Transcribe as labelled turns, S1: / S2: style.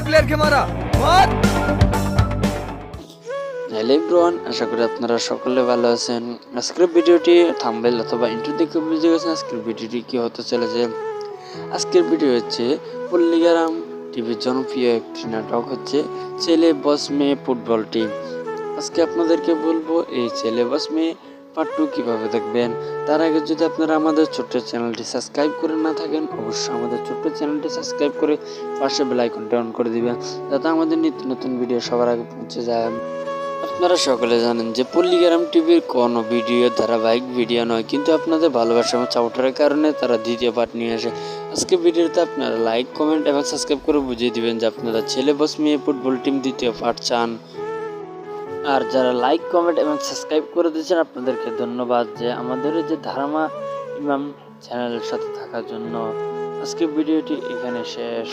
S1: मार प्लेयर के मारा मार।
S2: হ্যালো এভরিওয়ান, আশা করি আপনারা সকলে ভালো আছেন। আজকের ভিডিওটি থাম্বনেল অথবা ইন্ট্রো দেখে বুঝে গেছেন আজকের ভিডিওটি কি হতে চলেছে। আজকের ভিডিও হচ্ছে পল্লীগ্রাম টিভির জনপ্রিয় একটি নাটক হচ্ছে ছেলে বস মেয়ে ফুটবল টিম। আজকে আপনাদেরকে বলবো এই ছেলে বস মেয়ে পার্ট 2 কীভাবে দেখবেন। তার আগে যদি আপনারা আমাদের ছোট্ট চ্যানেলটি সাবস্ক্রাইব করে না থাকেন, অবশ্যই আমাদের ছোট্ট চ্যানেলটি সাবস্ক্রাইব করে পাশে বেল আইকনটি অন করে দিবেন, যাতে আমাদের নিত্য নতুন ভিডিও সবার আগে পৌঁছে যায়। আপনারা সকলে জানেন যে পল্লীগ্রাম টিভির কোনো ভিডিও ধারাবাহিক ভিডিও নয়, কিন্তু আপনাদের ভালোবাসা এবং সাপোর্টের কারণে তারা দ্বিতীয় পার্ট নিয়ে আসে। আজকে ভিডিওতে আপনারা লাইক, কমেন্ট এবং সাবস্ক্রাইব করে বুঝিয়ে দিবেন যে আপনারা ছেলে বস মেয়ে ফুটবল টিম দ্বিতীয় পার্ট চান। আর যারা লাইক, কমেন্ট এবং সাবস্ক্রাইব করে দিয়েছেন আপনাদেরকে ধন্যবাদ যে আমাদের যে ধারামা ইমাম চ্যানেলের সাথে থাকার জন্য। আজকে ভিডিওটি এখানে শেষ।